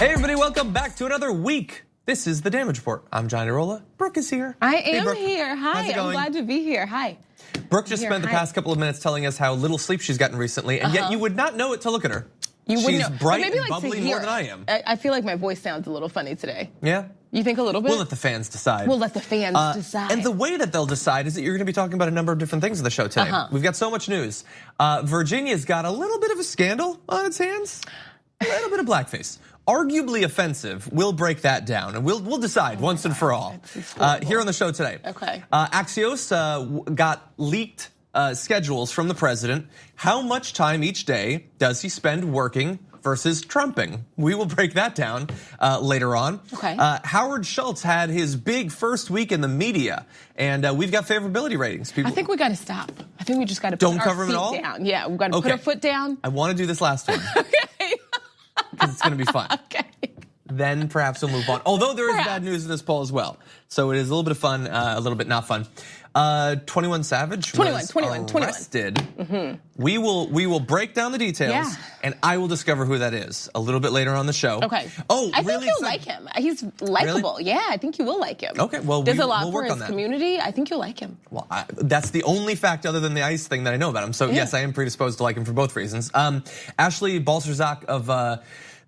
Hey everybody, welcome back to another week. This is the Damage Report. I'm Johnny Rolla. Brooke is here. I am here. Hi, How's it going? I'm glad to be here. Hi. Brooke just spent the past couple of minutes telling us how little sleep she's gotten recently, and yet you would not know it to look at her. She's bright and bubbly more than I am. I feel like my voice sounds a little funny today. Yeah? You think a little bit? We'll let the fans decide. We'll let the fans decide. And the way that they'll decide is that you're going to be talking about a number of different things on the show today. We've got so much news. Virginia's got a little bit of a scandal on its hands. A little bit of blackface. Arguably offensive. We'll break that down, and we'll decide once and for all here on the show today. Okay. Axios got leaked schedules from the president. How much time each day does he spend working versus trumping? We will break that down later on. Okay. Howard Schultz had his big first week in the media, and we've got favorability ratings. I think we got to stop. I think we just got to put our feet down. Yeah, we've got to put our foot down. I want to do this last one. Okay. Because it's going to be fun. Okay. Then perhaps we'll move on. Although there is bad news in this poll as well. So it is a little bit of fun, a little bit not fun. 21 Savage was arrested. We will break down the details, and I will discover who that is a little bit later on the show. Okay. Oh, I think you'll like him. He's likable. Really? Yeah, I think you will like him. Okay, well, does a lot we'll for work his on that. community. I think you'll like him. Well, that's the only fact other than the ICE thing that I know about him. So yes, I am predisposed to like him for both reasons. Ashley Balcerzak of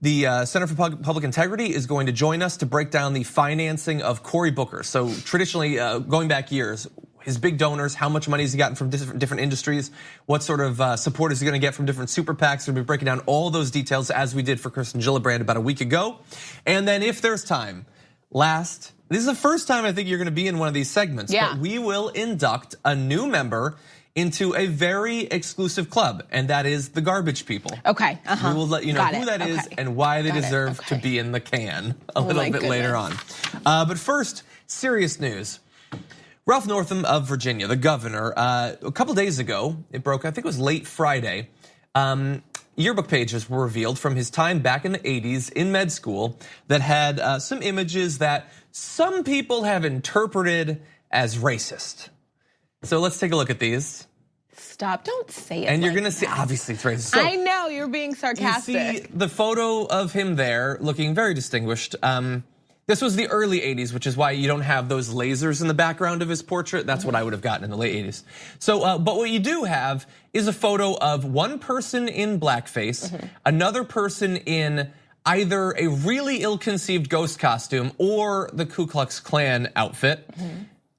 the Center for Public Integrity is going to join us to break down the financing of Cory Booker. So traditionally, going back years, his big donors, how much money has he gotten from different industries, what sort of support is he going to get from different super PACs. We'll be breaking down all those details as we did for Kirsten Gillibrand about a week ago. And then if there's time, this is the first time I think you're going to be in one of these segments, but we will induct a new member into a very exclusive club, and that is the Garbage People. Okay, We will let you know who that is and why they deserve to be in the can a little bit later on. But first, serious news. Ralph Northam of Virginia, the governor, a couple days ago, it broke, I think it was late Friday, yearbook pages were revealed from his time back in the 80s in med school that had some images that some people have interpreted as racist. So let's take a look at these. Stop, don't say it. And you're gonna see, obviously it's racist. So I know, you're being sarcastic. You see the photo of him there looking very distinguished. This was the early 80s, which is why you don't have those lasers in the background of his portrait. That's what I would have gotten in the late 80s. So, but what you do have is a photo of one person in blackface, another person in either a really ill-conceived ghost costume or the Ku Klux Klan outfit.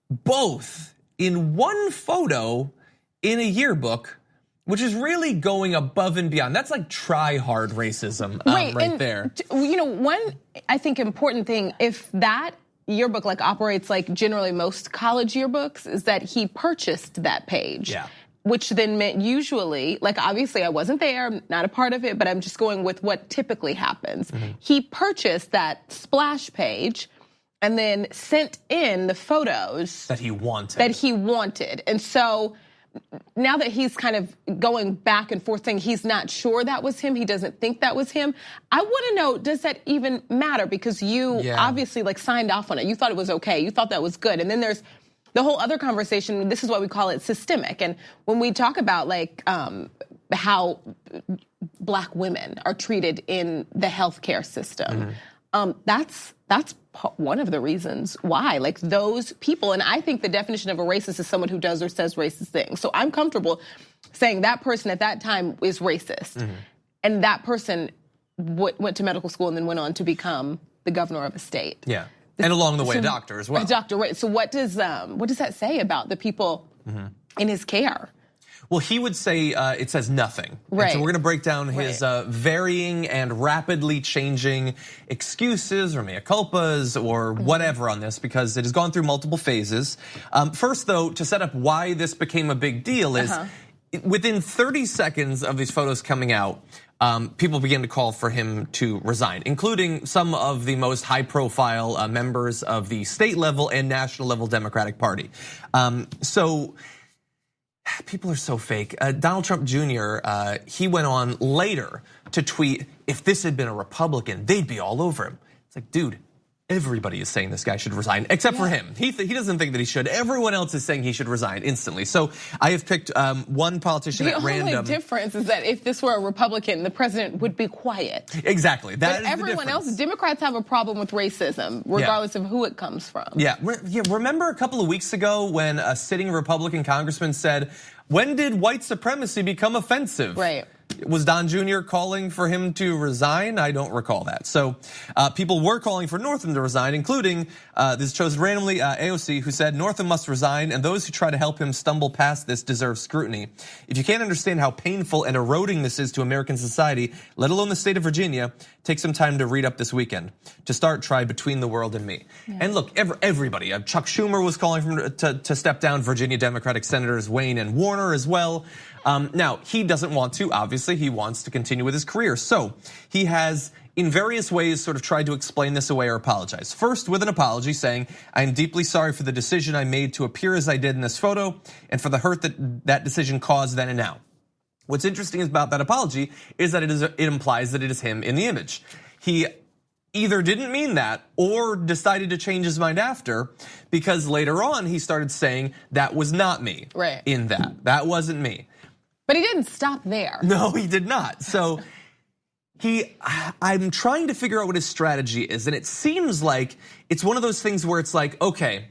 Both in one photo in a yearbook, which is really going above and beyond. That's like try-hard racism right there. You know, one, I think, important thing, if that yearbook like operates like generally most college yearbooks, is that he purchased that page. Yeah. Which then meant usually, like obviously I wasn't there, I'm not a part of it, but I'm just going with what typically happens. He purchased that splash page and then sent in the photos that he wanted. And so now that he's kind of going back and forth saying he's not sure that was him, he doesn't think that was him, I want to know, does that even matter? Because you obviously like signed off on it. You thought it was okay. You thought that was good. And then there's the whole other conversation. This is why we call it systemic. And when we talk about like how Black women are treated in the healthcare system, that's one of the reasons why, like those people, and I think the definition of a racist is someone who does or says racist things. So I'm comfortable saying that person at that time is racist. And that person went to medical school and then went on to become the governor of a state. Yeah, and along the way, a doctor as well. A doctor, right. So what does that say about the people in his care? Well, he would say it says nothing. Right. And so we're going to break down his varying and rapidly changing excuses or mea culpas or whatever on this, because it has gone through multiple phases. First, though, to set up why this became a big deal is within 30 seconds of these photos coming out, people began to call for him to resign, including some of the most high-profile members of the state level and national level Democratic Party. So people are so fake. Donald Trump Jr., he went on later to tweet, if this had been a Republican, they'd be all over him. It's like, dude, Everybody is saying this guy should resign, except for him. He doesn't think that he should. Everyone else is saying he should resign instantly. So I have picked one politician at random. The only difference is that if this were a Republican, the president would be quiet. Exactly. That is everyone else, Democrats have a problem with racism, regardless of who it comes from. Yeah. Remember a couple of weeks ago when a sitting Republican congressman said, "When did white supremacy become offensive?" Right. Was Don Jr. calling for him to resign? I don't recall that. So people were calling for Northam to resign, including, this is chosen randomly, AOC, who said Northam must resign and those who try to help him stumble past this deserve scrutiny. If you can't understand how painful and eroding this is to American society, let alone the state of Virginia, take some time to read up this weekend. To start, try Between the World and Me. Yeah. And look, everybody, Chuck Schumer was calling for him to step down, Virginia Democratic Senators Wayne and Warner as well. Now, he doesn't want to, obviously, he wants to continue with his career. So he has, in various ways, sort of tried to explain this away or apologize. First, with an apology saying, "I am deeply sorry for the decision I made to appear as I did in this photo and for the hurt that decision caused then and now." What's interesting about that apology is that it implies that it is him in the image. He either didn't mean that or decided to change his mind after, because later on he started saying that was not me. Right. In that wasn't me. But he didn't stop there. No, he did not. So I'm trying to figure out what his strategy is, and it seems like it's one of those things where it's like, okay,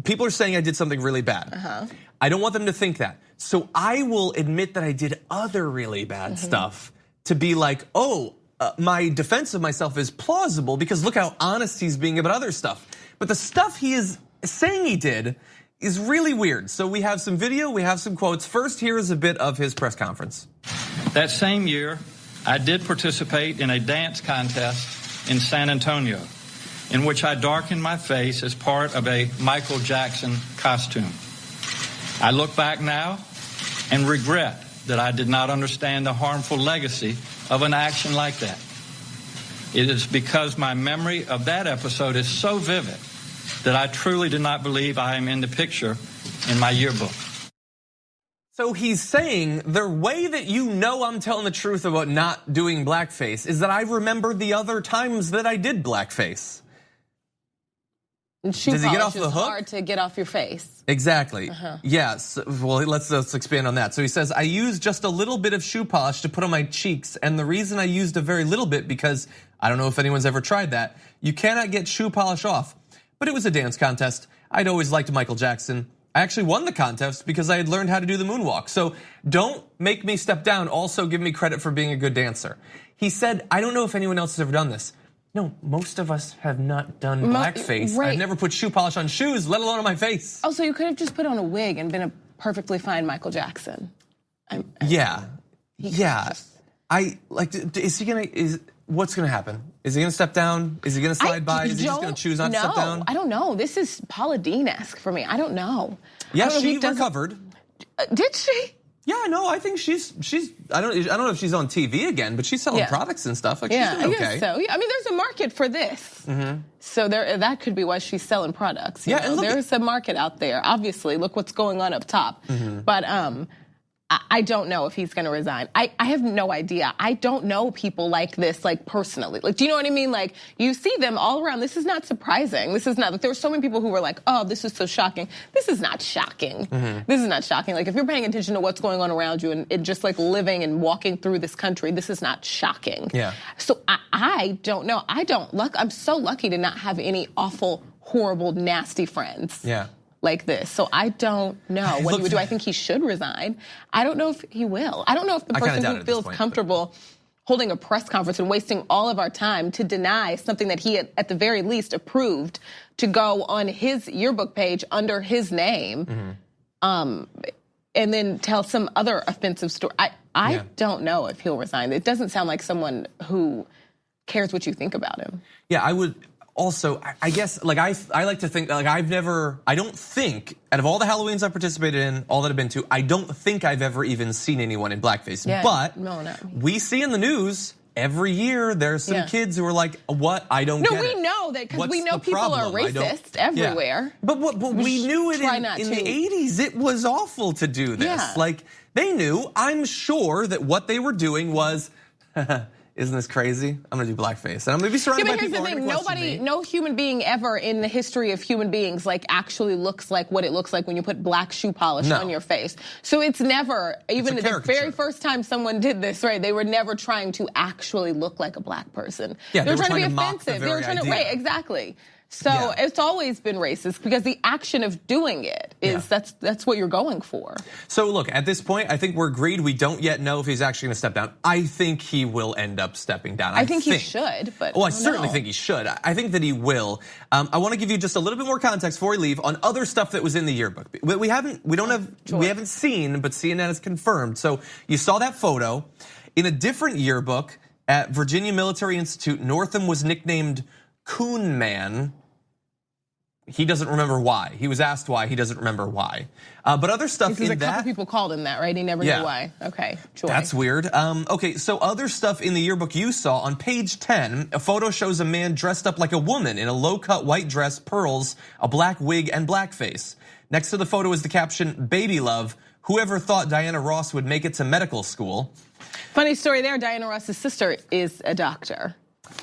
people are saying I did something really bad. I don't want them to think that. So I will admit that I did other really bad stuff to be like, my defense of myself is plausible because look how honest he's being about other stuff. But the stuff he is saying he did is really weird. So we have some video, we have some quotes. First, here is a bit of his press conference. That same year, I did participate in a dance contest in San Antonio, in which I darkened my face as part of a Michael Jackson costume. I look back now and regret that I did not understand the harmful legacy of an action like that. It is because my memory of that episode is so vivid that I truly do not believe I am in the picture in my yearbook. So he's saying the way that you know I'm telling the truth about not doing blackface is that I remember the other times that I did blackface. And does he get off the hook? It's hard to get off your face. Exactly. Yes. Well, let's expand on that. So he says, I used just a little bit of shoe polish to put on my cheeks, and the reason I used a very little bit because I don't know if anyone's ever tried that. You cannot get shoe polish off. But it was a dance contest. I'd always liked Michael Jackson. I actually won the contest because I had learned how to do the moonwalk. So don't make me step down. Also give me credit for being a good dancer. He said, I don't know if anyone else has ever done this. No, most of us have not done blackface. Right. I've never put shoe polish on shoes, let alone on my face. Oh, so you could have just put on a wig and been a perfectly fine Michael Jackson. Yeah. Is he gonna, what's gonna happen? Is he gonna step down? Is he gonna slide by? Is he just gonna choose not to step down? I don't know. This is Paula Dean-esque for me. I don't know. Yeah, she recovered. Did she? Yeah, no, I think she's. I don't know if she's on TV again, but she's selling products and stuff. Like she's doing okay. I guess so. Yeah, I mean, there's a market for this. So that could be why she's selling products. You know? There's a market out there. Obviously, look what's going on up top. But I don't know if he's gonna resign. I have no idea. I don't know people like this, like personally. Like, do you know what I mean? Like, you see them all around. This is not surprising. This is not, like, there were so many people who were like, oh, this is so shocking. This is not shocking. This is not shocking. Like, if you're paying attention to what's going on around you and just like living and walking through this country, this is not shocking. Yeah. So I don't know. I'm so lucky to not have any awful, horrible, nasty friends. Yeah. Like this. So I don't know what he would do. I think he should resign. I don't know if he will. I don't know if the person who feels comfortable holding a press conference and wasting all of our time to deny something that he had, at the very least, approved to go on his yearbook page under his name, and then tell some other offensive story. I don't know if he'll resign. It doesn't sound like someone who cares what you think about him. Yeah, I would. Also, I guess, like, I like to think, like, I don't think, out of all the Halloweens I've participated in, all that I've been to, I don't think I've ever even seen anyone in blackface. Yeah, but we see in the news every year there's some kids who are like, what? I don't get it. No, we know that because we know people are racist everywhere. But we knew it in the 80s. It was awful to do this. Like, they knew, I'm sure, that what they were doing was, Isn't this crazy? I'm gonna do blackface, and I'm gonna be surrounded by people. Here's the thing: no human being ever in the history of human beings like actually looks like what it looks like when you put black shoe polish on your face. So it's never, even the very first time someone did this, right? They were never trying to actually look like a black person. Yeah, they were trying to be mock offensive. They were trying to, right? Exactly. So it's always been racist because the action of doing it is that's what you're going for. So look, at this point, I think we're agreed. We don't yet know if he's actually going to step down. I think he will end up stepping down. I think he should, but I certainly think he should. I think that he will. I want to give you just a little bit more context before we leave on other stuff that was in the yearbook. We haven't seen, but CNN has confirmed. So you saw that photo in a different yearbook at Virginia Military Institute. Northam was nicknamed Coon Man. He doesn't remember why. He was asked why. He doesn't remember why. But other stuff in that. A couple people called him that, right? He never knew why. Okay, sure. That's weird. Okay, so other stuff in the yearbook you saw on page 10, a photo shows a man dressed up like a woman in a low-cut white dress, pearls, a black wig, and blackface. Next to the photo is the caption, "Baby love. Whoever thought Diana Ross would make it to medical school?" Funny story there. Diana Ross's sister is a doctor.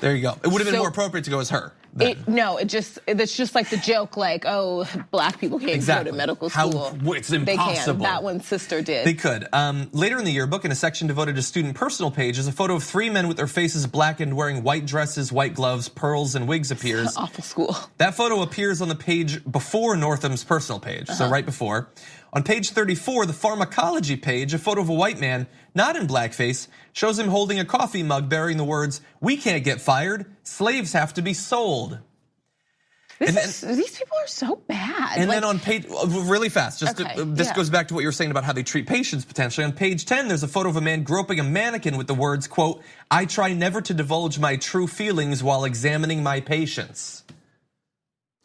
There you go. It would have been more appropriate to go as her. It's just like the joke, like, oh, black people can't go to medical school. It's impossible. They can. That one's sister did. They could. Later in the yearbook, in a section devoted to student personal page, is a photo of 3 men with their faces blackened, wearing white dresses, white gloves, pearls, and wigs appears. Awful school. That photo appears on the page before Northam's personal page, so right before. On page 34, the pharmacology page, a photo of a white man, not in blackface, shows him holding a coffee mug bearing the words, "We can't get fired, slaves have to be sold." These people are so bad. And then on page, really fast, this goes back to what you were saying about how they treat patients potentially. On page 10, there's a photo of a man groping a mannequin with the words, quote, "I try never to divulge my true feelings while examining my patients."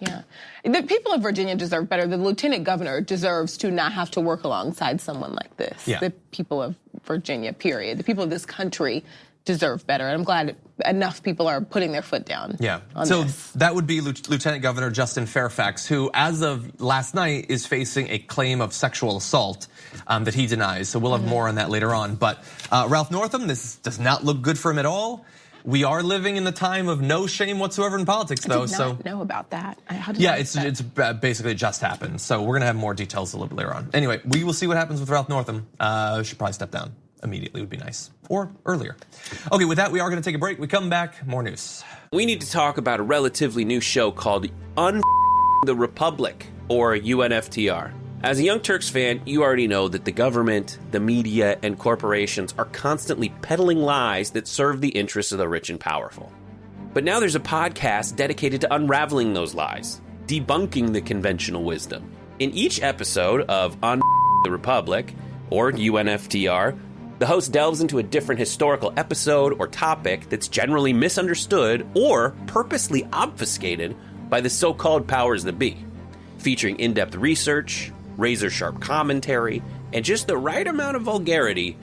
Yeah, the people of Virginia deserve better. The lieutenant governor deserves to not have to work alongside someone like this. Yeah. The people of Virginia, period. The people of this country deserve better. And I'm glad enough people are putting their foot down. Yeah, so that would be Lieutenant Governor Justin Fairfax, who as of last night is facing a claim of sexual assault that he denies. So we'll have more on that later on. But Ralph Northam, this does not look good for him at all. We are living in the time of no shame whatsoever in politics, though. I did not know about that. It's basically just happened. So we're gonna have more details a little bit later on. Anyway, we will see what happens with Ralph Northam. Should probably step down immediately, would be nice, or earlier. Okay, with that, we are gonna take a break. We come back, more news. We need to talk about a relatively new show called the Republic, or UNFTR. As a Young Turks fan, you already know that the government, the media, and corporations are constantly peddling lies that serve the interests of the rich and powerful. But now there's a podcast dedicated to unraveling those lies, debunking the conventional wisdom. In each episode of the Republic, or UNFTR, the host delves into a different historical episode or topic that's generally misunderstood or purposely obfuscated by the so-called powers that be, featuring in-depth research, razor-sharp commentary, and just the right amount of vulgarity.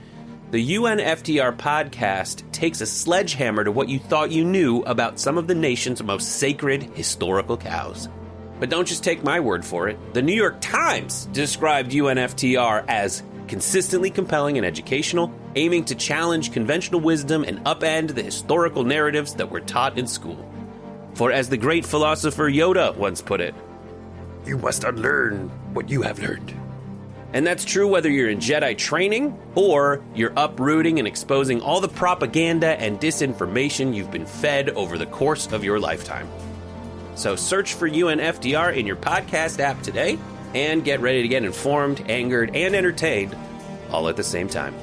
The UNFTR podcast takes a sledgehammer to what you thought you knew about some of the nation's most sacred historical cows. But don't just take my word for it. The New York Times described UNFTR as consistently compelling and educational, aiming to challenge conventional wisdom and upend the historical narratives that were taught in school. For as the great philosopher Yoda once put it, "You must unlearn what you have learned." And that's true whether you're in Jedi training or you're uprooting and exposing all the propaganda and disinformation you've been fed over the course of your lifetime. So search for UNFTR in your podcast app today and get ready to get informed, angered, and entertained all at the same time.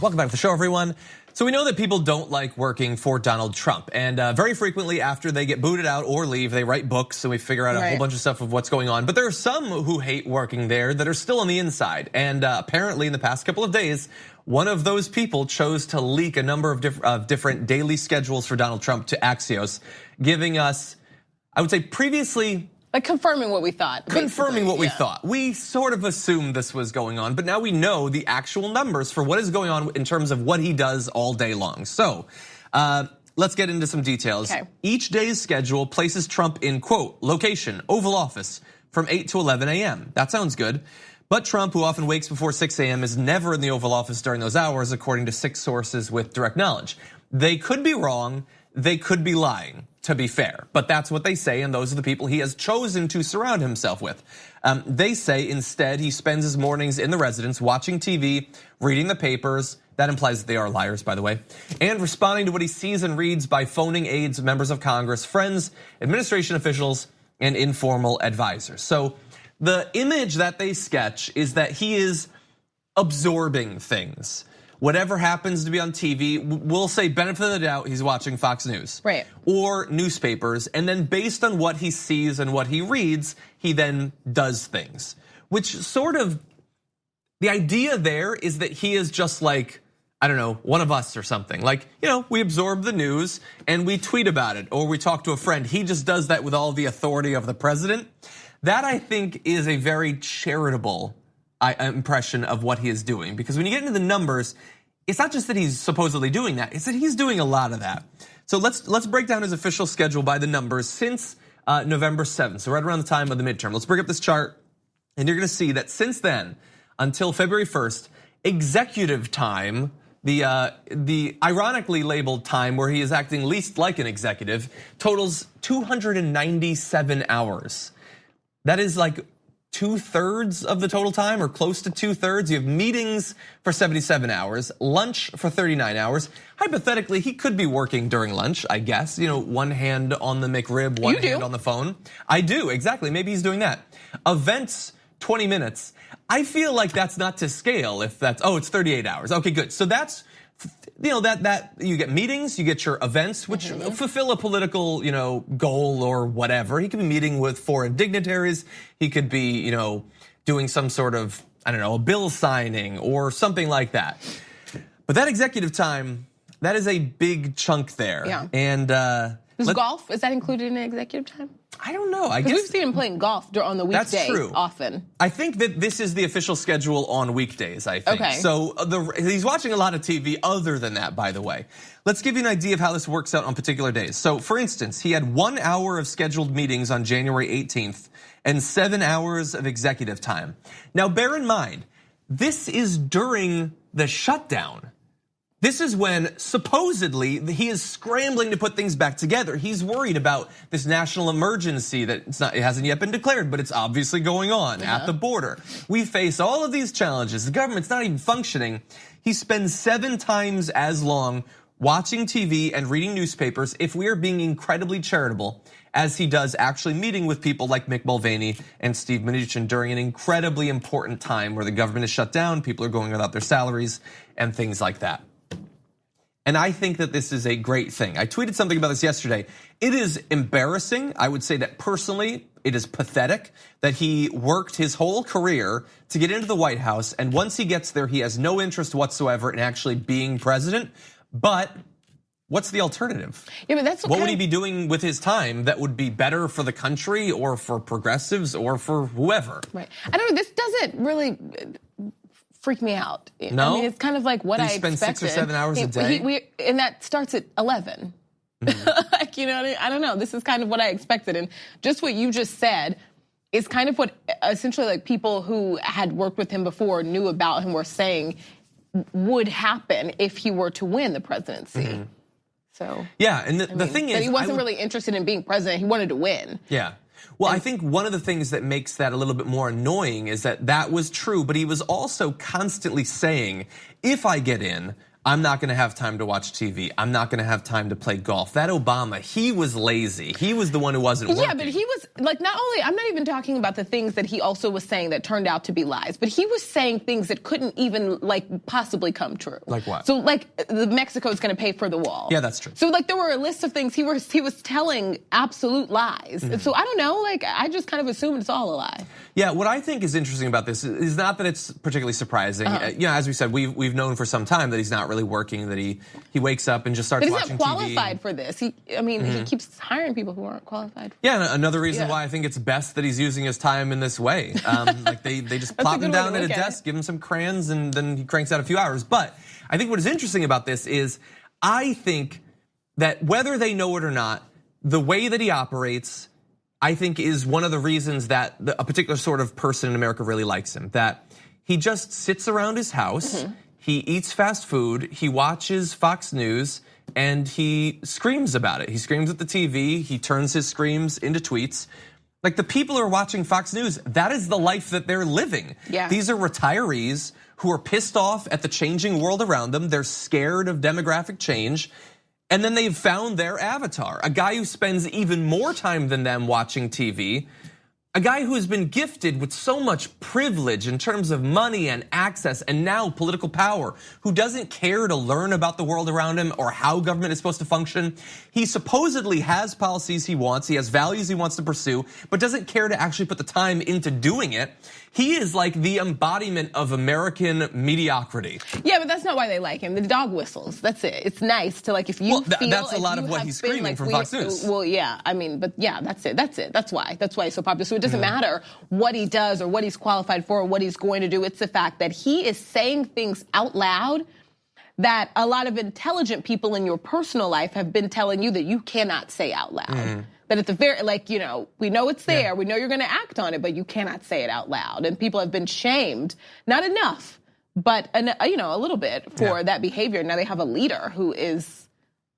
Welcome back to the show, everyone. So we know that people don't like working for Donald Trump, and very frequently after they get booted out or leave, they write books and we figure out a whole bunch of stuff of what's going on. But there are some who hate working there that are still on the inside, and apparently in the past couple of days, one of those people chose to leak a number of different daily schedules for Donald Trump to Axios, giving us, I would say previously, like confirming what we thought. Confirming what we thought. We sort of assumed this was going on, but now we know the actual numbers for what is going on in terms of what he does all day long. So, let let's get into some details. Okay. Each day's schedule places Trump in, quote, location, Oval Office, from 8 to 11 a.m. That sounds good. But Trump, who often wakes before 6 a.m., is never in the Oval Office during those hours, according to 6 sources with direct knowledge. They could be wrong. They could be lying, to be fair. But that's what they say, and those are the people he has chosen to surround himself with. They say instead he spends his mornings in the residence watching TV, reading the papers. That implies that they are liars, by the way. And responding to what he sees and reads by phoning aides, members of Congress, friends, administration officials, and informal advisors. So the image that they sketch is that he is absorbing things. Whatever happens to be on TV, we'll say benefit of the doubt, he's watching Fox News. Right. Or newspapers, and then based on what he sees and what he reads, he then does things. Which sort of, the idea there is that he is just like, I don't know, one of us or something. Like, we absorb the news and we tweet about it or we talk to a friend. He just does that with all the authority of the president. That, I think, is a very charitable impression of what he is doing. Because when you get into the numbers, it's not just that he's supposedly doing that, it's that he's doing a lot of that. So let's break down his official schedule by the numbers since November 7th, so right around the time of the midterm. Let's bring up this chart, and you're gonna see that since then, until February 1st, executive time, the ironically labeled time where he is acting least like an executive, totals 297 hours. That is like 2/3 of the total time, or close to 2/3. You have meetings for 77 hours, lunch for 39 hours. Hypothetically, he could be working during lunch, I guess. One hand on the McRib, one hand on the phone. I do, exactly. Maybe he's doing that. Events, 20 minutes. I feel like that's not to scale if that's, it's 38 hours. Okay, good. So that's, that you get meetings, you get your events, which fulfill a political, goal or whatever. He could be meeting with foreign dignitaries. He could be, doing some sort of, I don't know, a bill signing or something like that. But that executive time, that is a big chunk there. Yeah. And golf, is that included in executive time? I don't know. I guess we've seen him playing golf on the weekdays. That's true. Often. I think that this is the official schedule on weekdays, I think. Okay. So he's watching a lot of TV other than that, by the way. Let's give you an idea of how this works out on particular days. So for instance, he had 1 hour of scheduled meetings on January 18th and 7 hours of executive time. Now bear in mind, this is during the shutdown. This is when supposedly he is scrambling to put things back together. He's worried about this national emergency that it hasn't yet been declared, but it's obviously going on at the border. We face all of these challenges. The government's not even functioning. He spends 7 times as long watching TV and reading newspapers, if we are being incredibly charitable, as he does actually meeting with people like Mick Mulvaney and Steve Mnuchin during an incredibly important time where the government is shut down, people are going without their salaries and things like that. And I think that this is a great thing. I tweeted something about this yesterday. It is embarrassing. I would say that personally, it is pathetic that he worked his whole career to get into the White House. And once he gets there, he has no interest whatsoever in actually being president. But what's the alternative? Yeah, but that's what would he be doing with his time that would be better for the country or for progressives or for whoever? Right. I don't know, this doesn't really freak me out. No? I mean, it's kind of like what I expected. He spends 6 or 7 hours a day? And that starts at 11. Like, what I mean? I don't know. This is kind of what I expected. And just what you just said is kind of what essentially like people who had worked with him before, knew about him, were saying would happen if he were to win the presidency. So yeah, and the thing is, that he wasn't really interested in being president. He wanted to win. Yeah. Well, I think one of the things that makes that a little bit more annoying is that was true, but he was also constantly saying, if I get in, I'm not gonna have time to watch TV. I'm not gonna have time to play golf. That Obama, he was lazy. He was the one who wasn't working. Yeah, but he was like, not only, I'm not even talking about the things that he also was saying that turned out to be lies, but he was saying things that couldn't even like possibly come true. Like what? So like Mexico's gonna pay for the wall. Yeah, that's true. So like there were a list of things he was telling absolute lies. And so I don't know, like I just kind of assumed it's all a lie. Yeah, what I think is interesting about this is not that it's particularly surprising. As we said, we've known for some time that he's not really working, that he wakes up and just starts watching TV. But he's not qualified for this. He keeps hiring people who aren't qualified. Yeah, and another reason why I think it's best that he's using his time in this way. Like they just plop him down at a desk, give him some crayons, and then he cranks out a few hours. But I think what is interesting about this is I think that whether they know it or not, the way that he operates, I think, is one of the reasons that a particular sort of person in America really likes him. That he just sits around his house, he eats fast food, he watches Fox News, and he screams about it. He screams at the TV, he turns his screams into tweets. Like, the people who are watching Fox News, that is the life that they're living. Yeah. These are retirees who are pissed off at the changing world around them. They're scared of demographic change. And then they've found their avatar, a guy who spends even more time than them watching TV, a guy who has been gifted with so much privilege in terms of money and access and now political power, who doesn't care to learn about the world around him or how government is supposed to function. He supposedly has policies he wants, he has values he wants to pursue, but doesn't care to actually put the time into doing it. He is like the embodiment of American mediocrity. Yeah, but that's not why they like him. The dog whistles, that's it. It's nice to, like, if you feel that's a lot of what he's screaming from Fox News. Well, yeah, I mean, but yeah, that's it. That's why he's so popular. So it doesn't matter what he does or what he's qualified for or what he's going to do. It's the fact that he is saying things out loud that a lot of intelligent people in your personal life have been telling you that you cannot say out loud. That at the very, like, you know, we know it's there, we know you're gonna act on it, but you cannot say it out loud. And people have been shamed, not enough, but you know, a little bit for that behavior. Now they have a leader who is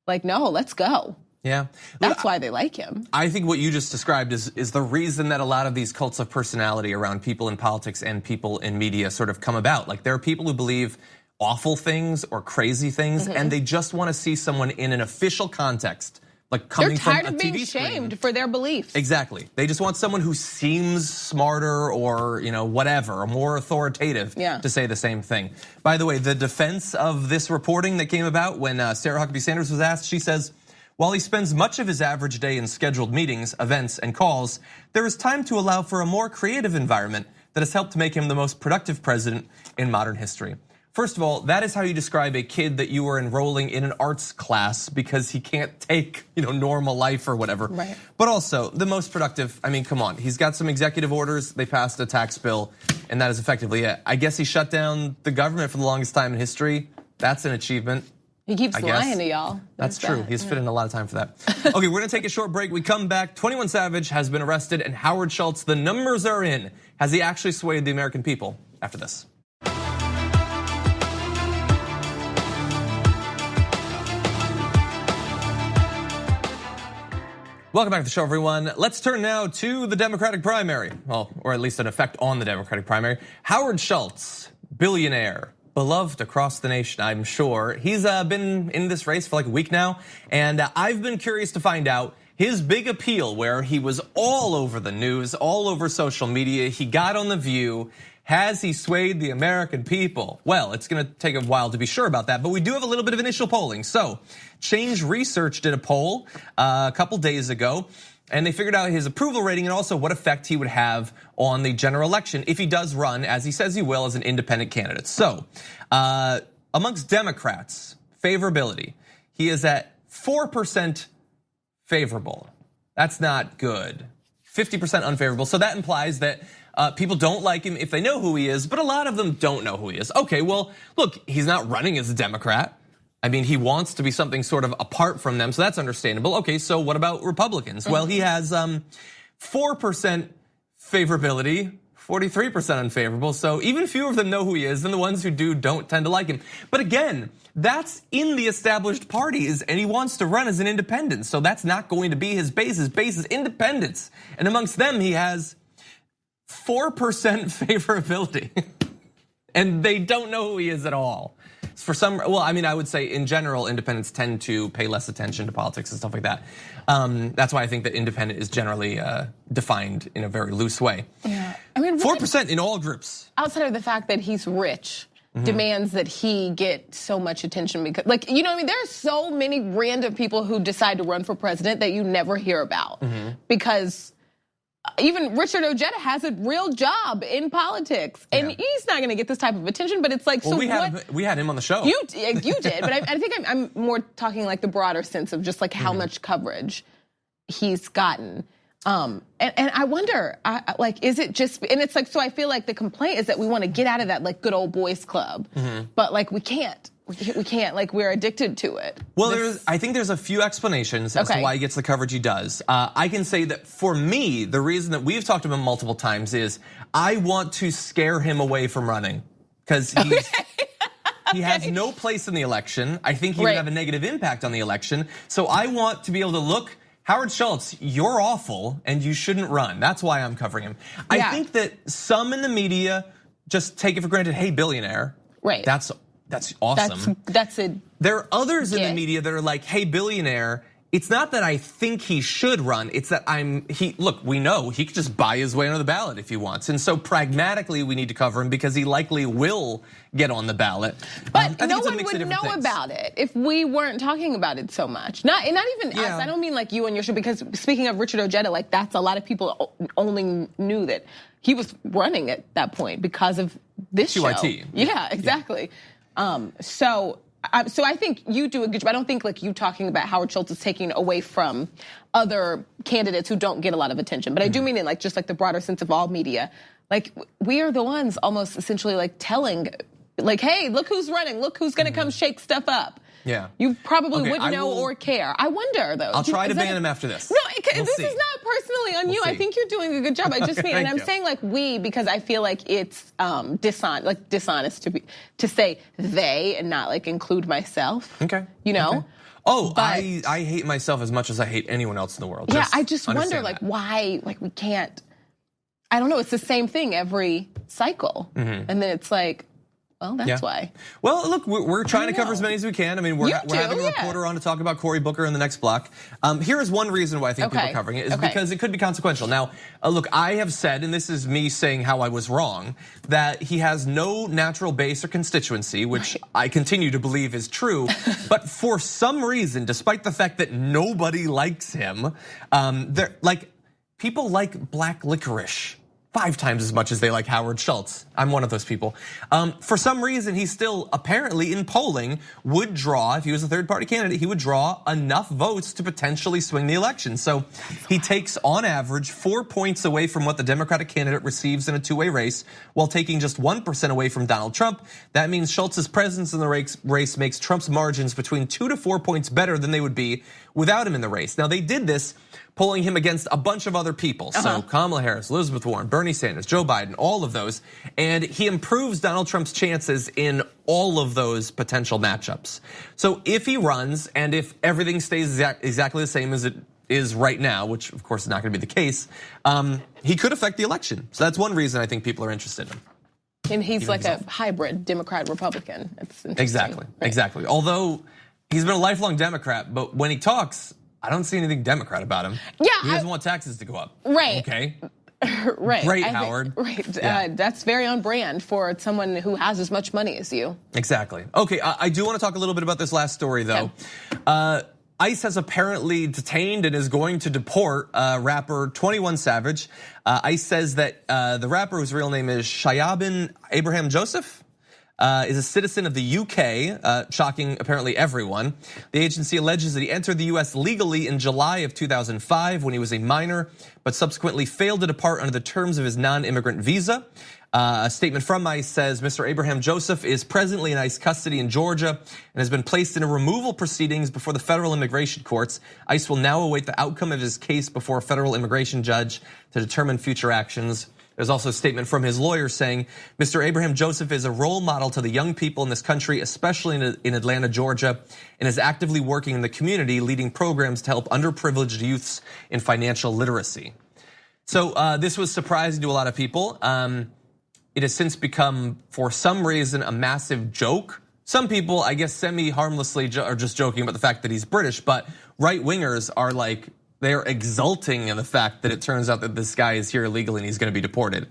like, no, let's go. Yeah. That's why they like him. I think what you just described is the reason that a lot of these cults of personality around people in politics and people in media sort of come about. Like, there are people who believe awful things or crazy things, and they just wanna see someone in an official context, like coming from a TV screen. They're tired of being shamed for their beliefs. Exactly. They just want someone who seems smarter or, you know, whatever, or more authoritative to say the same thing. By the way, the defense of this reporting that came about when Sarah Huckabee Sanders was asked, she says, while he spends much of his average day in scheduled meetings, events, and calls, there is time to allow for a more creative environment that has helped to make him the most productive president in modern history. First of all, that is how you describe a kid that you are enrolling in an arts class because he can't take, you know, normal life or whatever. Right. But also, the most productive, I mean, come on. He's got some executive orders, they passed a tax bill, and that is effectively it. I guess he shut down the government for the longest time in history. That's an achievement. He keeps lying to y'all. That's true. He's fit in a lot of time for that. Okay, we're gonna take a short break. We come back. 21 Savage has been arrested, and Howard Schultz, the numbers are in. Has he actually swayed the American people? After this. Welcome back to the show, everyone. Let's turn now to the Democratic primary. Well, or at least an effect on the Democratic primary. Howard Schultz, billionaire, beloved across the nation, I'm sure. He's been in this race for like a week now, and I've been curious to find out his big appeal, where he was all over the news, all over social media. He got on The View. Has he swayed the American people? Well, it's gonna take a while to be sure about that, but we do have a little bit of initial polling. So, Change Research did a poll a couple days ago, and they figured out his approval rating and also what effect he would have on the general election if he does run, as he says he will, as an independent candidate. So, amongst Democrats, favorability, he is at 4% favorable. That's not good. 50% unfavorable. So that implies that people don't like him if they know who he is, but a lot of them don't know who he is. Okay, well, look, he's not running as a Democrat. I mean, he wants to be something sort of apart from them, so that's understandable. Okay, so what about Republicans? Well, he has 4% favorability, 43% unfavorable, so even fewer of them know who he is, and the ones who do don't tend to like him. But again, that's in the established parties, and he wants to run as an independent, so that's not going to be his base. His base is independents, and amongst them, he has 4% favorability, and they don't know who he is at all. For some, well, I mean, I would say in general, independents tend to pay less attention to politics and stuff like that. That's why I think that independent is generally defined in a very loose way. Yeah, I mean, 4% in all groups. Outside of the fact that he's rich, demands that he get so much attention because, like, you know what I mean? There are so many random people who decide to run for president that you never hear about because even Richard Ojeda has a real job in politics, and he's not going to get this type of attention. But it's like, well, so we had him on the show. You did, but I think I'm more talking like the broader sense of just like how much coverage he's gotten. And I wonder, like, is it just, and it's like, so I feel like the complaint is that we want to get out of that, like, good old boys club, but like, we can't, like, we're addicted to it. Well, I think there's a few explanations as to why he gets the coverage he does. I can say that for me, the reason that we've talked to him multiple times is I want to scare him away from running because he has no place in the election. I think he would have a negative impact on the election. So I want to be able to look, Howard Schultz, you're awful and you shouldn't run. That's why I'm covering him. I think that some in the media just take it for granted, hey, billionaire. Right. That's awesome. That's it. There are others in the media that are like, hey, billionaire, it's not that I think he should run, it's that look, we know he could just buy his way onto the ballot if he wants. And so pragmatically, we need to cover him because he likely will get on the ballot. But no one would know about it if we weren't talking about it so much. Not even us. I don't mean like you and your show, because speaking of Richard Ojeda, like that's a lot of people only knew that he was running at that point because of this show. Yeah, exactly. So I think you do a good job. I don't think like you talking about Howard Schultz is taking away from other candidates who don't get a lot of attention. But I do mean in like just like the broader sense of all media. Like we are the ones almost essentially like telling, like, hey, look who's running. Look who's going to come shake stuff up. Yeah. You probably wouldn't know or care. I wonder though. I'll try to ban him after this. No, this is not personally on you. I think you're doing a good job. I just mean, and I'm saying like we, because I feel like it's dishonest to say they and not like include myself. Okay. You know? Okay. Oh, I hate myself as much as I hate anyone else in the world. Yeah, I just wonder like why, like we can't, I don't know, it's the same thing every cycle. And then it's like, well, that's why. Well, look, we're trying to cover as many as we can. I mean, we're having a reporter on to talk about Cory Booker in the next block. Here is one reason why I think people are covering it is because it could be consequential. Now, look, I have said, and this is me saying how I was wrong, that he has no natural base or constituency, which I continue to believe is true. But for some reason, despite the fact that nobody likes him, people like black licorice 5 times as much as they like Howard Schultz. I'm one of those people. For some reason, he still apparently in polling would draw, if he was a third party candidate, he would draw enough votes to potentially swing the election. So he takes on average 4 points away from what the Democratic candidate receives in a two-way race, while taking just 1% away from Donald Trump. That means Schultz's presence in the race makes Trump's margins between 2 to 4 points better than they would be without him in the race. Now they did this polling him against a bunch of other people. So Kamala Harris, Elizabeth Warren, Bernie Sanders, Joe Biden, all of those. And he improves Donald Trump's chances in all of those potential matchups. So if he runs and if everything stays exactly the same as it is right now, which of course is not gonna be the case, he could affect the election. So that's one reason I think people are interested in him. And he's like a hybrid Democrat-Republican. It's interesting. Exactly. Although he's been a lifelong Democrat, but when he talks, I don't see anything Democrat about him. Yeah, he doesn't want taxes to go up. Right. Okay. Right. Great, Howard. That's very on brand for someone who has as much money as you. Exactly. Okay, I do want to talk a little bit about this last story though. ICE has apparently detained and is going to deport rapper 21 Savage. ICE says that the rapper, whose real name is Shayabin Abraham Joseph, is a citizen of the UK, shocking apparently everyone. The agency alleges that he entered the US legally in July of 2005 when he was a minor, but subsequently failed to depart under the terms of his non-immigrant visa. A statement from ICE says Mr. Abraham Joseph is presently in ICE custody in Georgia and has been placed in a removal proceedings before the federal immigration courts. ICE will now await the outcome of his case before a federal immigration judge to determine future actions. There's also a statement from his lawyer saying, Mr. Abraham Joseph is a role model to the young people in this country, especially in Atlanta, Georgia, and is actively working in the community, leading programs to help underprivileged youths in financial literacy. So this was surprising to a lot of people. It has since become, for some reason, a massive joke. Some people, I guess, semi-harmlessly are just joking about the fact that he's British, but right-wingers are like, they're exulting in the fact that it turns out that this guy is here illegally and he's gonna be deported.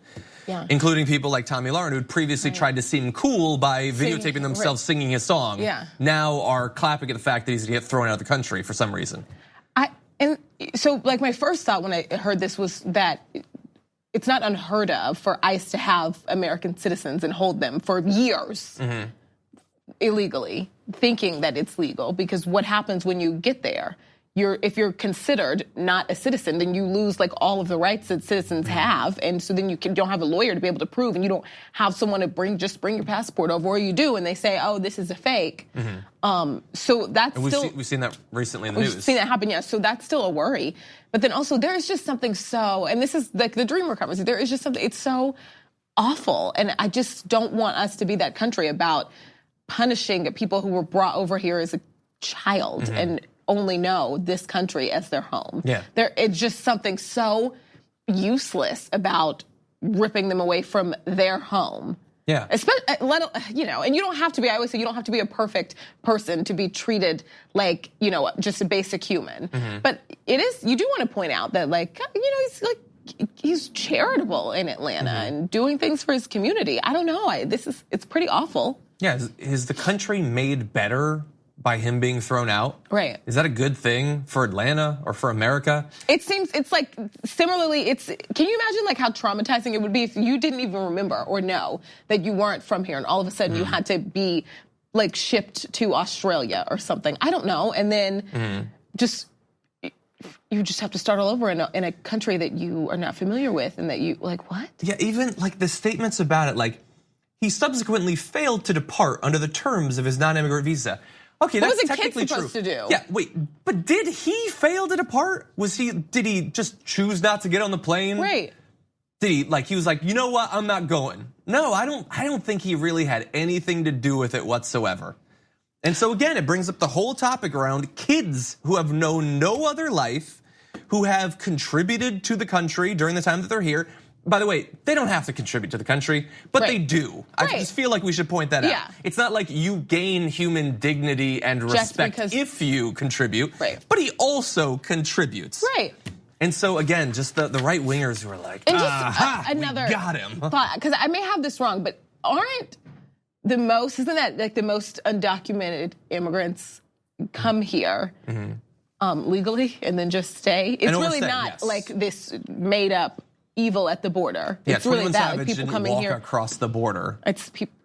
Yeah. Including people like Tommy Lauren, who'd previously tried to seem cool by videotaping themselves singing his song. Now are clapping at the fact that he's gonna get thrown out of the country for some reason. And so like my first thought when I heard this was that it's not unheard of for ICE to have American citizens and hold them for years illegally, thinking that it's legal, because what happens when you get there? if you're considered not a citizen, then you lose like all of the rights that citizens have, and so then you don't have a lawyer to be able to prove, and you don't have someone to bring your passport over, or you do, and they say, oh, this is a fake. So that's we've seen that recently in the news. We've seen that happen, yeah. So that's still a worry. But then also there is just something and this is like the Dreamer conversation. There is just something. It's so awful, and I just don't want us to be that country about punishing people who were brought over here as a child and only know this country as their home. Yeah. It's just something so useless about ripping them away from their home. Yeah. Especially, and you don't have to be, I always say you don't have to be a perfect person to be treated like, just a basic human. But you do want to point out that he's charitable in Atlanta and doing things for his community. I don't know, it's pretty awful. Yeah, is the country made better by him being thrown out? Right. Is that a good thing for Atlanta or for America? It seems, it's like, similarly, can you imagine like how traumatizing it would be if you didn't even remember or know that you weren't from here and all of a sudden you had to be like shipped to Australia or something? I don't know. And then you just have to start all over in a country that you are not familiar with and that you, like, what? Yeah, even like the statements about it, like, he subsequently failed to depart under the terms of his non-immigrant visa. Okay, what that's was a technically kid supposed true. to do? Yeah, wait, but did he fail to depart? Did he just choose not to get on the plane? Right. Did he was like, you know what, I'm not going. No, I don't think he really had anything to do with it whatsoever. And so again, it brings up the whole topic around kids who have known no other life, who have contributed to the country during the time that they're here. By the way, they don't have to contribute to the country, but they do. I just feel like we should point that out. It's not like you gain human dignity and respect if you contribute, but he also contribits. Right. And so again, just the right wingers who are like, another we got him. Because I may have this wrong, but isn't that like the most undocumented immigrants come here legally and then just stay? It's really not like this made up evil at the border. Yeah, it's really that, like people coming here across the border. It's people.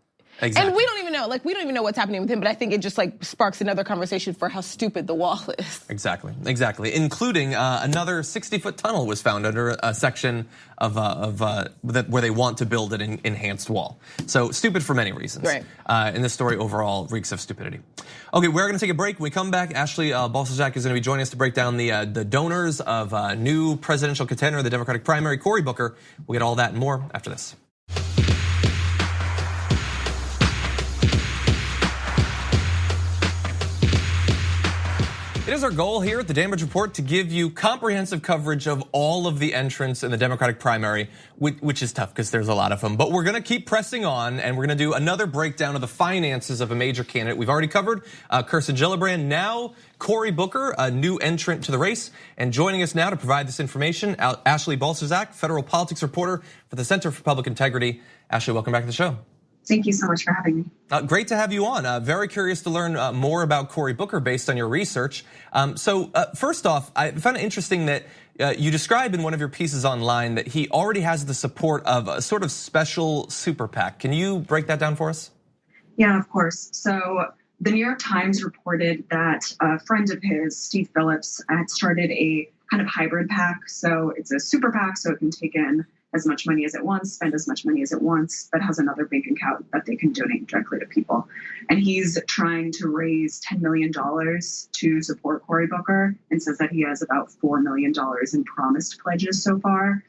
Exactly. And we don't even know what's happening with him, but I think it just like sparks another conversation for how stupid the wall is. Exactly. Including another 60-foot tunnel was found under a section of where they want to build an enhanced wall. So stupid for many reasons. Right. And this story overall reeks of stupidity. Okay, we're gonna take a break. When we come back, Ashley Balcerzak is gonna be joining us to break down the donors of new presidential contender in the Democratic primary, Cory Booker. We'll get all that and more after this. It is our goal here at the Damage Report to give you comprehensive coverage of all of the entrants in the Democratic primary, which is tough because there's a lot of them. But we're going to keep pressing on, and we're going to do another breakdown of the finances of a major candidate. We've already covered Kirsten Gillibrand. Now, Cory Booker, a new entrant to the race. And joining us now to provide this information, Ashley Balcerzak, federal politics reporter for the Center for Public Integrity. Ashley, welcome back to the show. Thank you so much for having me. Great to have you on. Very curious to learn more about Cory Booker based on your research. So first off, I found it interesting that you describe in one of your pieces online that he already has the support of a sort of special super PAC. Can you break that down for us? Yeah, of course. So the New York Times reported that a friend of his, Steve Phillips, had started a kind of hybrid PAC. So it's a super PAC, so it can take in as much money as it wants, spend as much money as it wants, but has another bank account that they can donate directly to people. And he's trying to raise $10 million to support Cory Booker, and says that he has about $4 million in promised pledges so far.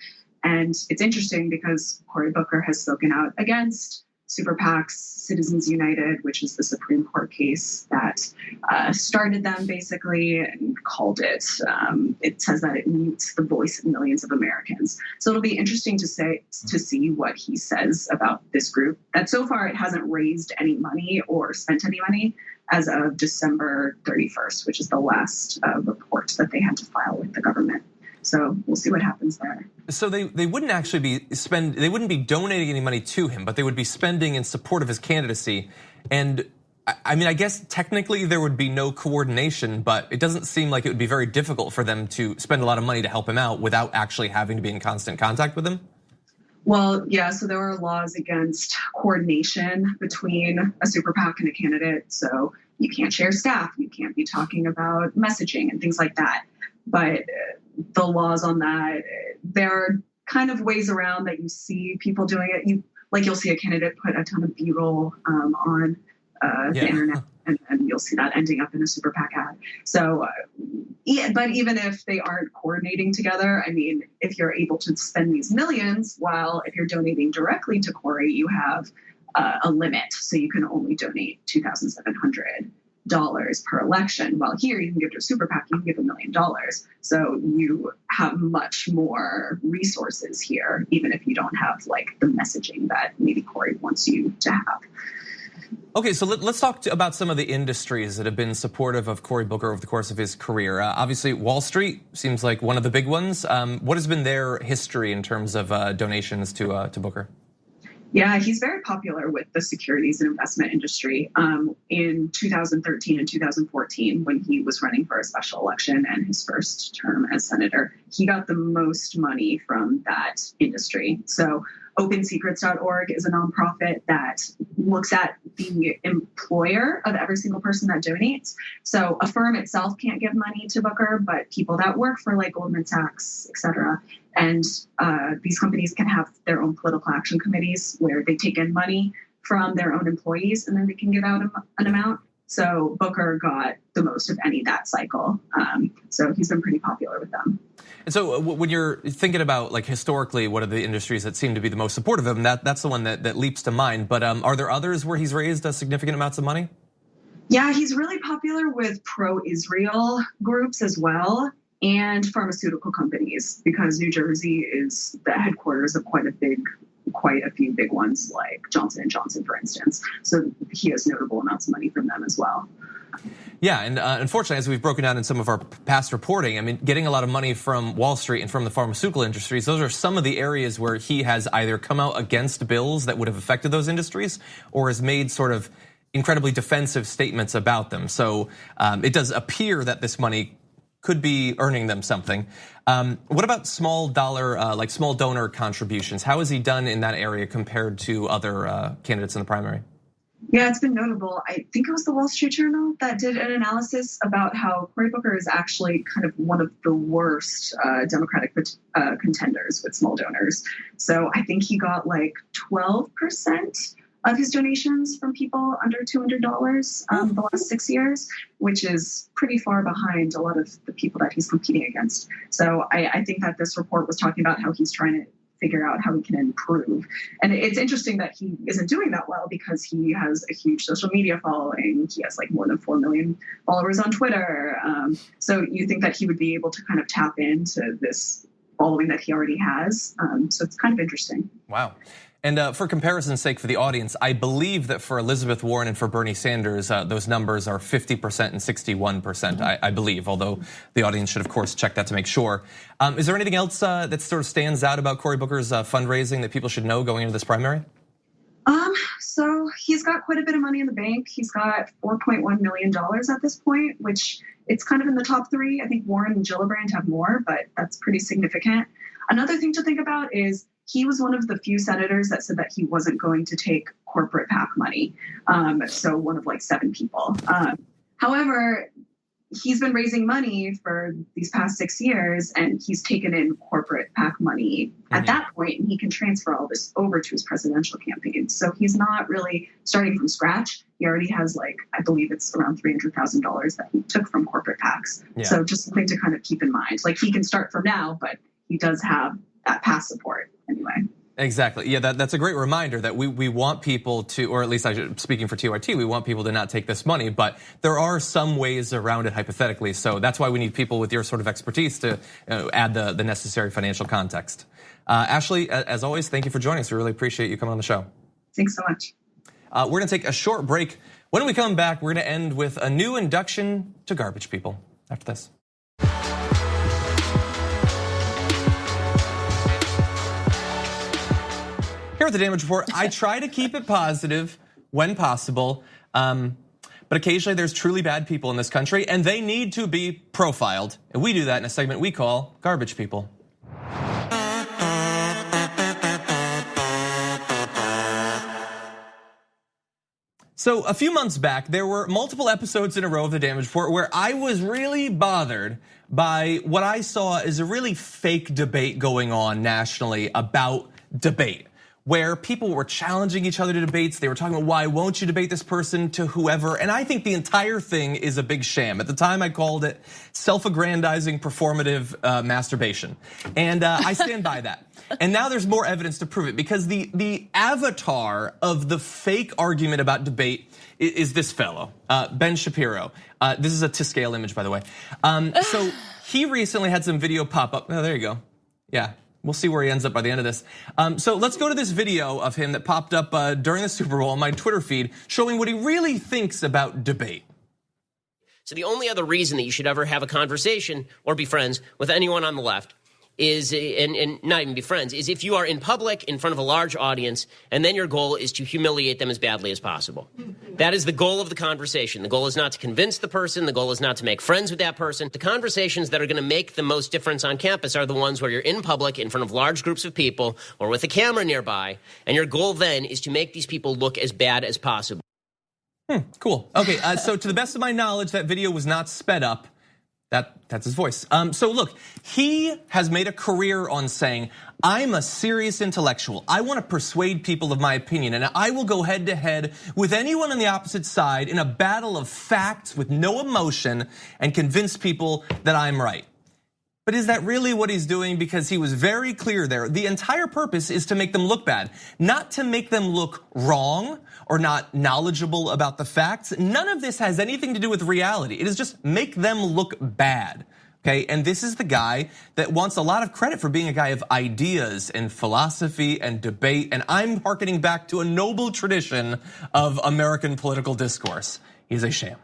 And it's interesting because Cory Booker has spoken out against super PACs, Citizens United, which is the Supreme Court case that started them basically and called it. It says that it mutes the voice of millions of Americans. So it'll be interesting to see what he says about this group. That so far it hasn't raised any money or spent any money as of December 31st, which is the last report that they had to file with the government. So we'll see what happens there. So they wouldn't actually they wouldn't be donating any money to him, but they would be spending in support of his candidacy. And I mean, I guess technically there would be no coordination, but it doesn't seem like it would be very difficult for them to spend a lot of money to help him out without actually having to be in constant contact with him. Well, yeah, so there are laws against coordination between a super PAC and a candidate. So you can't share staff, you can't be talking about messaging and things like that. But the laws on that, there are kind of ways around that you see people doing it. You'll see a candidate put a ton of B-roll on the internet, and you'll see that ending up in a super PAC ad. So, but even if they aren't coordinating together, I mean, if you're able to spend these millions, while if you're donating directly to Cory, you have a limit. So you can only donate $2,700 per election. While here, you can give to a super PAC, you can give $1 million. So you have much more resources here, even if you don't have like the messaging that maybe Cory wants you to have. Okay, so let's talk about some of the industries that have been supportive of Cory Booker over the course of his career. Obviously, Wall Street seems like one of the big ones. What has been their history in terms of donations to Booker? Yeah, he's very popular with the securities and investment industry. In 2013 and 2014, when he was running for a special election and his first term as senator, he got the most money from that industry. So OpenSecrets.org is a nonprofit that looks at the employer of every single person that donates. So a firm itself can't give money to Booker, but people that work for like Goldman Sachs, et cetera. And these companies can have their own political action committees where they take in money from their own employees and then they can give out an amount. So Booker got the most of any that cycle. So he's been pretty popular with them. And so when you're thinking about like historically, what are the industries that seem to be the most supportive of him? That's the one that leaps to mind. But are there others where he's raised significant amounts of money? Yeah, he's really popular with pro-Israel groups as well, and pharmaceutical companies, because New Jersey is the headquarters of quite a few big ones like Johnson & Johnson, for instance. So he has notable amounts of money from them as well. Yeah, and unfortunately, as we've broken down in some of our past reporting, I mean, getting a lot of money from Wall Street and from the pharmaceutical industries, those are some of the areas where he has either come out against bills that would have affected those industries or has made sort of incredibly defensive statements about them. So it does appear that this money could be earning them something. What about small dollar, like small donor contributions? How has he done in that area compared to other candidates in the primary? Yeah, it's been notable. I think it was the Wall Street Journal that did an analysis about how Cory Booker is actually kind of one of the worst Democratic contenders with small donors. So I think he got like 12% of his donations from people under $200 the last 6 years, which is pretty far behind a lot of the people that he's competing against. So I think that this report was talking about how he's trying to figure out how he can improve. And it's interesting that he isn't doing that well because he has a huge social media following. He has like more than 4 million followers on Twitter. So you think that he would be able to kind of tap into this following that he already has. So it's kind of interesting. Wow. And for comparison's sake for the audience, I believe that for Elizabeth Warren and for Bernie Sanders, those numbers are 50% and 61%, I believe, although the audience should, of course, check that to make sure. Is there anything else that sort of stands out about Cory Booker's fundraising that people should know going into this primary? So he's got quite a bit of money in the bank. He's got $4.1 million at this point, which it's kind of in the top three. I think Warren and Gillibrand have more, but that's pretty significant. Another thing to think about is he was one of the few senators that said that he wasn't going to take corporate PAC money. So one of like 7 people. However, he's been raising money for these past 6 years and he's taken in corporate PAC money at that point, and he can transfer all this over to his presidential campaign. So he's not really starting from scratch. He already has like, I believe it's around $300,000 that he took from corporate PACs. Yeah. So just something to kind of keep in mind. Like he can start from now, but he does have that past support anyway. Exactly. Yeah, that's a great reminder that we want people to, or at least speaking for TYT, we want people to not take this money, but there are some ways around it hypothetically. So that's why we need people with your sort of expertise to add the necessary financial context. Ashley, as always, thank you for joining us. We really appreciate you coming on the show. Thanks so much. We're gonna take a short break. When we come back, we're gonna end with a new induction to Garbage People after this. Here at the Damage Report, I try to keep it positive when possible, but occasionally there's truly bad people in this country and they need to be profiled. And we do that in a segment we call Garbage People. So a few months back, there were multiple episodes in a row of The Damage Report where I was really bothered by what I saw as a really fake debate going on nationally about debate, where people were challenging each other to debates. They were talking about, why won't you debate this person to whoever? And I think the entire thing is a big sham. At the time, I called it self-aggrandizing performative masturbation. And I stand by that. And now there's more evidence to prove it, because the avatar of the fake argument about debate is this fellow, Ben Shapiro. This is a to scale image, by the way. So he recently had some video pop up. Oh, there you go. Yeah. We'll see where he ends up by the end of this. So let's go to this video of him that popped up during the Super Bowl on my Twitter feed, showing what he really thinks about debate. So the only other reason that you should ever have a conversation or be friends with anyone on the left is, and not even be friends, is if you are in public in front of a large audience, and then your goal is to humiliate them as badly as possible. That is the goal of the conversation. The goal is not to convince the person. The goal is not to make friends with that person. The conversations that are going to make the most difference on campus are the ones where you're in public in front of large groups of people or with a camera nearby, and your goal then is to make these people look as bad as possible. Cool. Okay, so to the best of my knowledge, that video was not sped up. That's his voice. So look, he has made a career on saying, I'm a serious intellectual. I want to persuade people of my opinion, and I will go head to head with anyone on the opposite side in a battle of facts with no emotion and convince people that I'm right. But is that really what he's doing? Because he was very clear there. The entire purpose is to make them look bad, not to make them look wrong or not knowledgeable about the facts. None of this has anything to do with reality. It is just make them look bad, okay? And this is the guy that wants a lot of credit for being a guy of ideas and philosophy and debate. And I'm hearkening back to a noble tradition of American political discourse. He's a sham.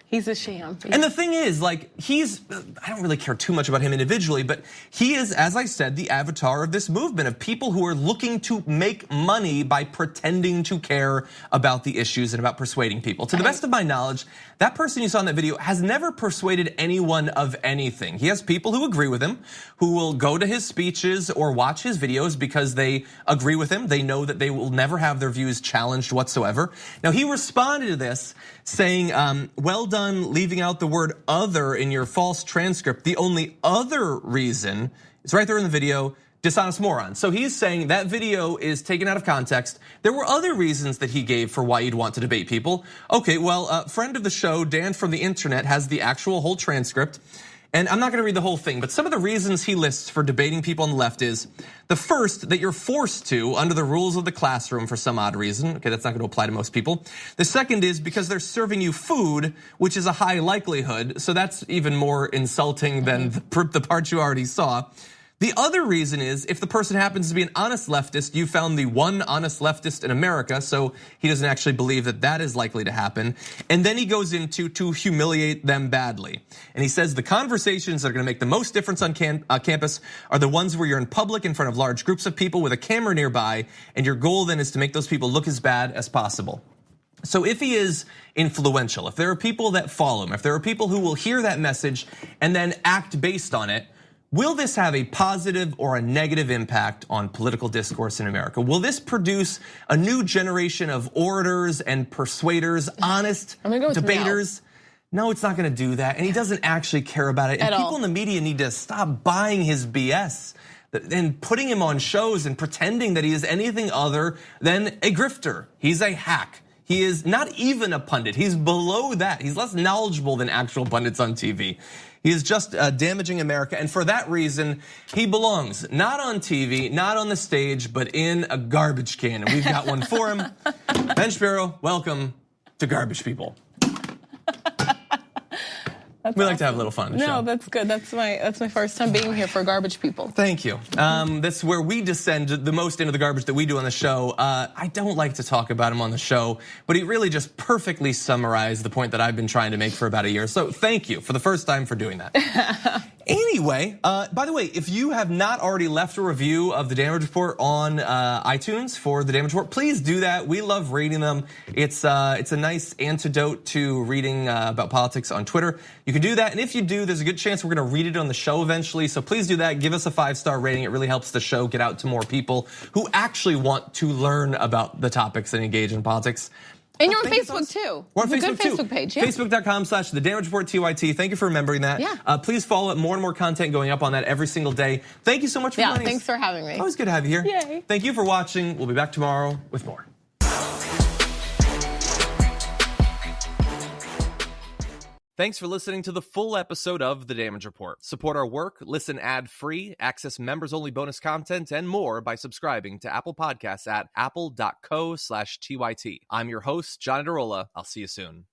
He's a sham. And the thing is, like, I don't really care too much about him individually, but he is, as I said, the avatar of this movement of people who are looking to make money by pretending to care about the issues and about persuading people. To the best of my knowledge, that person you saw in that video has never persuaded anyone of anything. He has people who agree with him, who will go to his speeches or watch his videos because they agree with him. They know that they will never have their views challenged whatsoever. Now, he responded to this saying, well done leaving out the word other in your false transcript. The only other reason, it's right there in the video, dishonest moron. So he's saying that video is taken out of context. There were other reasons that he gave for why you'd want to debate people. Okay, well, friend of the show, Dan from the internet, has the actual whole transcript. And I'm not gonna read the whole thing, but some of the reasons he lists for debating people on the left is the first, that you're forced to under the rules of the classroom for some odd reason. Okay, that's not gonna apply to most people. The second is because they're serving you food, which is a high likelihood. So that's even more insulting than the part you already saw. The other reason is if the person happens to be an honest leftist, you found the one honest leftist in America, so he doesn't actually believe that that is likely to happen. And then he goes into to humiliate them badly. And he says the conversations that are gonna make the most difference on campus are the ones where you're in public in front of large groups of people with a camera nearby, and your goal then is to make those people look as bad as possible. So if he is influential, if there are people that follow him, if there are people who will hear that message and then act based on it, will this have a positive or a negative impact on political discourse in America? Will this produce a new generation of orators and persuaders, honest debaters? No, it's not gonna do that. And he doesn't actually care about it. And people in the media need to stop buying his BS and putting him on shows and pretending that he is anything other than a grifter. He's a hack. He is not even a pundit. He's below that. He's less knowledgeable than actual pundits on TV. He is just damaging America, and for that reason, he belongs not on TV, not on the stage, but in a garbage can. And we've got one for him. Ben Shapiro, welcome to Garbage People. We like to have a little fun. No, that's good. That's my first time being here for Garbage People. Thank you. That's where we descend the most into the garbage that we do on the show. I don't like to talk about him on the show, but he really just perfectly summarized the point that I've been trying to make for about a year. So thank you for the first time for doing that. Anyway. Anyway, by the way, if you have not already left a review of the Damage Report on iTunes for the Damage Report, please do that. We love reading them. It's a nice antidote to reading about politics on Twitter. You can do that, and if you do, there's a good chance we're going to read it on the show eventually. So please do that. Give us a 5-star rating. It really helps the show get out to more people who actually want to learn about the topics and engage in politics. And you're on Facebook too. We're on it's Facebook a good too. Facebook page. Yeah. Facebook.com/The Damage Report TYT. Thank you for remembering that. Yeah. Please follow it. More and more content going up on that every single day. Thank you so much for joining us. Thanks for having me. Always good to have you here. Yay. Thank you for watching. We'll be back tomorrow with more. Thanks for listening to the full episode of The Damage Report. Support our work, listen ad-free, access members-only bonus content, and more by subscribing to Apple Podcasts at apple.co/TYT. I'm your host, John Adarola. I'll see you soon.